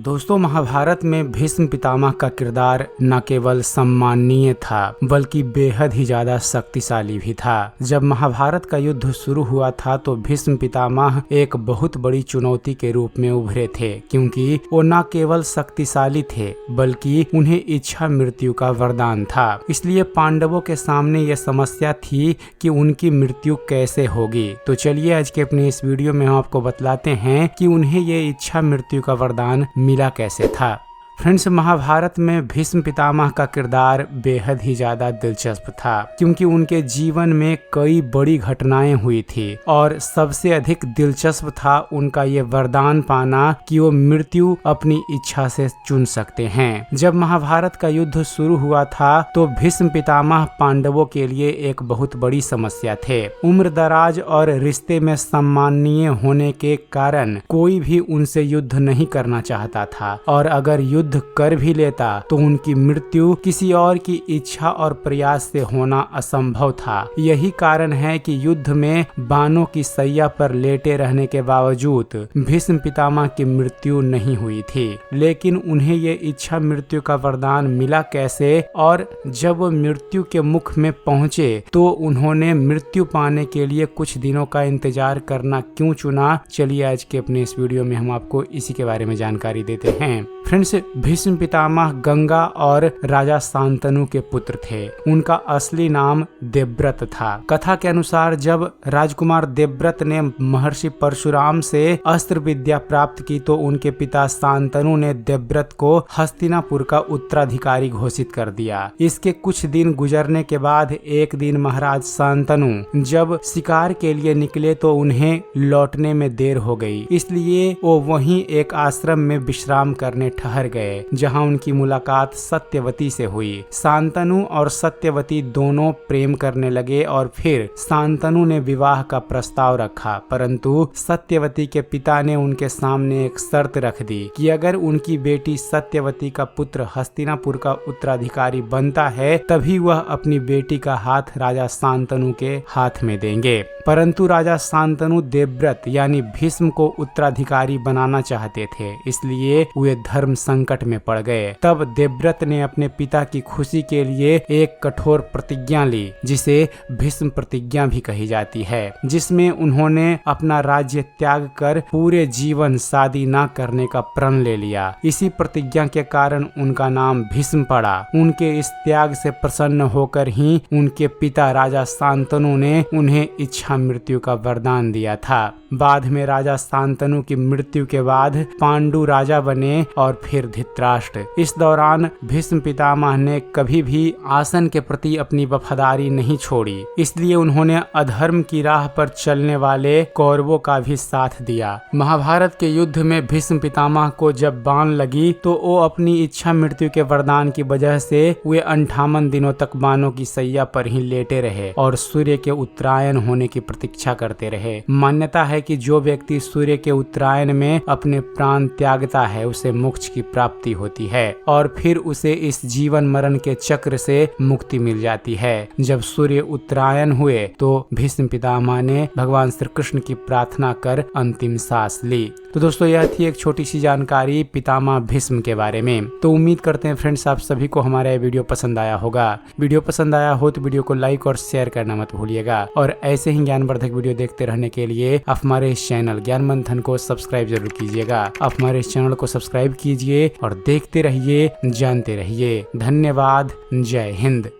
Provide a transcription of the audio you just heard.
दोस्तों, महाभारत में भीष्म पितामह का किरदार न केवल सम्माननीय था बल्कि बेहद ही ज्यादा शक्तिशाली भी था। जब महाभारत का युद्ध शुरू हुआ था तो भीष्म पितामह एक बहुत बड़ी चुनौती के रूप में उभरे थे, क्योंकि वो न केवल शक्तिशाली थे बल्कि उन्हें इच्छा मृत्यु का वरदान था। इसलिए पांडवों के सामने यह समस्या थी कि उनकी मृत्यु कैसे होगी। तो चलिए आज के अपने इस वीडियो में हम आपको बतलाते हैं कि उन्हें ये इच्छा मृत्यु का वरदान मिला कैसे था। फ्रेंड्स, महाभारत में भीष्म पितामह का किरदार बेहद ही ज्यादा दिलचस्प था, क्योंकि उनके जीवन में कई बड़ी घटनाएं हुई थी और सबसे अधिक दिलचस्प था उनका ये वरदान पाना कि वो मृत्यु अपनी इच्छा से चुन सकते हैं। जब महाभारत का युद्ध शुरू हुआ था तो भीष्म पितामह पांडवों के लिए एक बहुत बड़ी समस्या थे। उम्र दराज और रिश्ते में सम्माननीय होने के कारण कोई भी उनसे युद्ध नहीं करना चाहता था, और अगर युद्ध कर भी लेता तो उनकी मृत्यु किसी और की इच्छा और प्रयास से होना असंभव था। यही कारण है कि युद्ध में बाणों की सैया पर लेटे रहने के बावजूद भीष्म पितामह की मृत्यु नहीं हुई थी। लेकिन उन्हें ये इच्छा मृत्यु का वरदान मिला कैसे, और जब वो मृत्यु के मुख में पहुंचे तो उन्होंने मृत्यु पाने के लिए कुछ दिनों का इंतजार करना क्यों चुना। चलिए आज के अपने इस वीडियो में हम आपको इसी के बारे में जानकारी देते हैं। फ्रेंड्स, भीष्म पितामह गंगा और राजा शांतनु के पुत्र थे। उनका असली नाम देवव्रत था। कथा के अनुसार जब राजकुमार देवव्रत ने महर्षि परशुराम से अस्त्र विद्या प्राप्त की तो उनके पिता शांतनु ने देवव्रत को हस्तिनापुर का उत्तराधिकारी घोषित कर दिया। इसके कुछ दिन गुजरने के बाद एक दिन महाराज शांतनु जब शिकार के लिए निकले तो उन्हें लौटने में देर हो गई, इसलिए वो वहीं एक आश्रम में विश्राम करने ठहर गए, जहां उनकी मुलाकात सत्यवती से हुई। शांतनु और सत्यवती दोनों प्रेम करने लगे और फिर शांतनु ने विवाह का प्रस्ताव रखा, परंतु सत्यवती के पिता ने उनके सामने एक शर्त रख दी कि अगर उनकी बेटी सत्यवती का पुत्र हस्तिनापुर का उत्तराधिकारी बनता है तभी वह अपनी बेटी का हाथ राजा शांतनु के हाथ में देंगे। परंतु राजा शांतनु देवव्रत यानी भीष्म को उत्तराधिकारी बनाना चाहते थे, इसलिए वे धर्म संकट में पड़ गए। तब देवव्रत ने अपने पिता की खुशी के लिए एक कठोर प्रतिज्ञा ली, जिसे भीष्म प्रतिज्ञा भी कही जाती है, जिसमें उन्होंने अपना राज्य त्याग कर पूरे जीवन शादी न करने का प्रण ले लिया। इसी प्रतिज्ञा के कारण उनका नाम भीष्म पड़ा। उनके इस त्याग से प्रसन्न होकर ही उनके पिता राजा शांतनु ने उन्हें इच्छा मृत्यु का वरदान दिया था। बाद में राजा शांतनु की मृत्यु के बाद पांडु राजा बने और फिर धृतराष्ट्र। इस दौरान भीष्म पितामह ने कभी भी आसन के प्रति अपनी वफादारी नहीं छोड़ी, इसलिए उन्होंने अधर्म की राह पर चलने वाले कौरवों का भी साथ दिया। महाभारत के युद्ध में भीष्म पितामह को जब बाण लगी तो वो अपनी इच्छा मृत्यु के वरदान की वजह से वे 58 दिनों तक बाणों की सैया पर ही लेटे रहे और सूर्य के उत्तरायण होने की प्रतीक्षा करते रहे। मान्यता है कि जो व्यक्ति सूर्य के उत्तरायण में अपने प्राण त्यागता है उसे मोक्ष की प्राप्ति होती है और फिर उसे इस जीवन मरण के चक्र से मुक्ति मिल जाती है। जब सूर्य उत्तरायण हुए तो भीष्म पितामह ने भगवान श्री कृष्ण की प्रार्थना कर अंतिम सांस ली। तो दोस्तों, यह थी एक छोटी सी जानकारी पितामह भीष्म के बारे में। तो उम्मीद करते हैं फ्रेंड्स आप सभी को हमारा वीडियो पसंद आया होगा। वीडियो पसंद आया हो तो वीडियो को लाइक और शेयर करना मत भूलिएगा, और ऐसे ही ज्ञानवर्धक वीडियो देखते रहने के लिए आप हमारे इस चैनल ज्ञान मंथन को सब्सक्राइब जरूर कीजिएगा। आप हमारे इस चैनल को सब्सक्राइब कीजिए और देखते रहिए, जानते रहिए। धन्यवाद। जय हिंद।